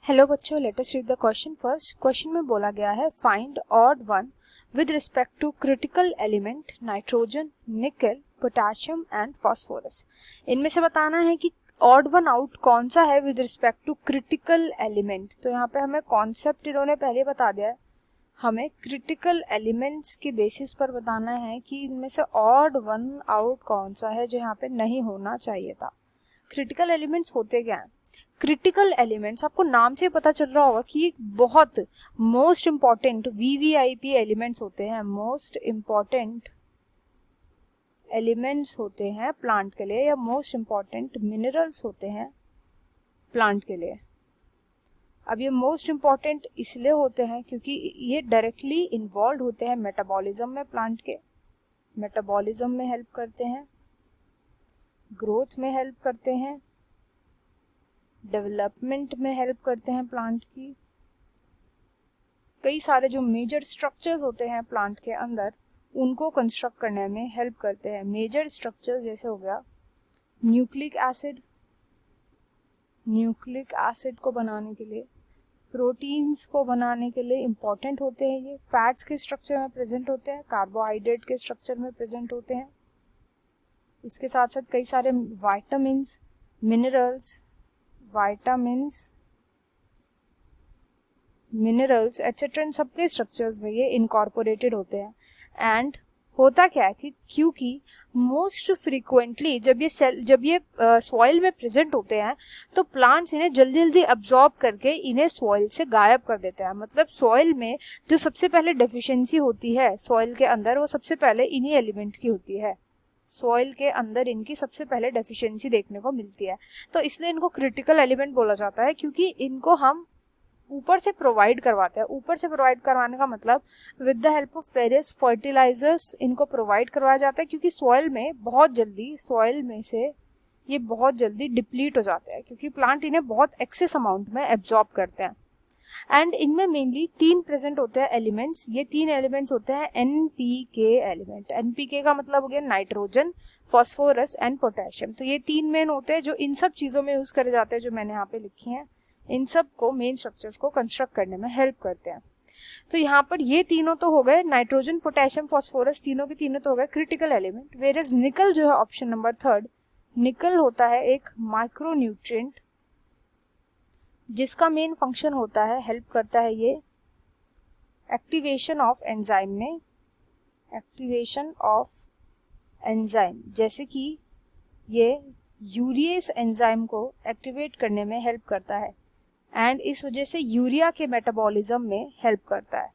Hello बच्चों, let us read the question first. Question में बोला गया है find odd one with respect to critical element nitrogen, nickel, potassium and phosphorus. इनमें से बताना है कि ऑड वन आउट कौन सा है with respect to critical element. तो यहाँ पे हमें कॉन्सेप्ट इन्होंने पहले बता दिया है, हमें क्रिटिकल एलिमेंट्स के बेसिस पर बताना है कि इनमें से ऑड वन आउट कौन सा है जो यहाँ पे नहीं होना चाहिए था। क्रिटिकल एलिमेंट्स होते क्या हैं? क्रिटिकल एलिमेंट्स आपको नाम से पता चल रहा होगा कि बहुत मोस्ट इंपॉर्टेंट वीवीआईपी एलिमेंट्स होते हैं, मोस्ट इंपॉर्टेंट एलिमेंट्स होते हैं प्लांट के लिए, या मोस्ट इंपॉर्टेंट मिनरल्स होते हैं प्लांट के लिए। अब ये मोस्ट इंपॉर्टेंट इसलिए होते हैं क्योंकि ये डायरेक्टली इन्वॉल्व होते हैं मेटाबॉलिज्म में, प्लांट के मेटाबॉलिज्म में हेल्प करते हैं, ग्रोथ में हेल्प करते हैं, डेवलपमेंट में हेल्प करते हैं प्लांट की। कई सारे जो मेजर स्ट्रक्चर्स होते हैं प्लांट के अंदर उनको कंस्ट्रक्ट करने में हेल्प करते हैं। मेजर स्ट्रक्चर्स जैसे हो गया न्यूक्लिक एसिड, न्यूक्लिक एसिड को बनाने के लिए, प्रोटीन्स को बनाने के लिए इम्पॉर्टेंट होते हैं। ये फैट्स के स्ट्रक्चर में प्रेजेंट होते हैं, कार्बोहाइड्रेट के स्ट्रक्चर में प्रेजेंट होते हैं। इसके साथ साथ कई सारे vitamins, minerals, vitamins, minerals etcetera, इन सबके स्ट्रक्चर्स में ये इनकॉर्पोरेटेड होते हैं। एंड होता क्या है कि क्योंकि मोस्ट फ्रीक्वेंटली जब ये सॉइल में प्रेजेंट होते हैं तो प्लांट्स इन्हें जल्दी जल्दी अब्जॉर्ब करके इन्हें सॉइल से गायब कर देते हैं। मतलब सॉइल में जो सबसे पहले डेफिशिएंसी होती है सॉइल के अंदर, वो सबसे पहले इन्हीं एलिमेंट्स की होती है। सॉइल के अंदर इनकी सबसे पहले डेफिशिएंसी देखने को मिलती है। तो इसलिए इनको क्रिटिकल एलिमेंट बोला जाता है, क्योंकि इनको हम ऊपर से प्रोवाइड करवाते हैं। ऊपर से प्रोवाइड करवाने का मतलब with the help of various fertilisers इनको प्रोवाइड करवाया जाता है, क्योंकि सॉइल में से ये बहुत जल्दी डिप्लीट हो जाते हैं, क्योंकि प्लांट इन्हें बहुत एक्सेस अमाउंट में एब्जॉर्ब करते हैं। एंड इनमें मेनली 3 प्रेजेंट होते हैं एलिमेंट्स। ये 3 एलिमेंट्स होते हैं एनपीके एलिमेंट। एनपीके का मतलब हो गया नाइट्रोजन, फास्फोरस एंड पोटेशियम। तो ये 3 मेन होते हैं जो इन सब चीज़ों में यूज़ करे जाते हैं, जो मैंने यहाँ पे लिखी हैं। इन सब को मेन स्ट्रक्चर्स को कंस्ट्रक्ट करने में हेल्प करते हैं। तो यहाँ पर ये तीनों तो हो गए, नाइट्रोजन, पोटेशियम, फास्फोरस, तीनों के तीनों तो हो गए क्रिटिकल एलिमेंट। वेयरएज निकल जो है ऑप्शन नंबर 3, निकल होता है एक माइक्रोन्यूट्रिएंट जिसका मेन फंक्शन होता है, हेल्प करता है ये एक्टिवेशन ऑफ एंजाइम में, एक्टिवेशन ऑफ एंजाइम, जैसे कि ये यूरिएस एंजाइम को एक्टिवेट करने में हेल्प करता है एंड इस वजह से यूरिया के मेटाबॉलिज्म में हेल्प करता है।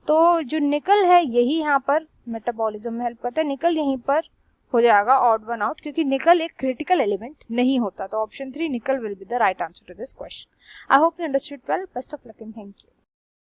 तो जो निकल है यही यहाँ पर मेटाबॉलिज्म में हेल्प करता है। निकल यहीं पर हो जाएगा ऑड वन आउट, क्योंकि निकल एक क्रिटिकल एलिमेंट नहीं होता। तो option 3 nickel will be the right answer to this question. I hope you understood well. Best of luck and thank you.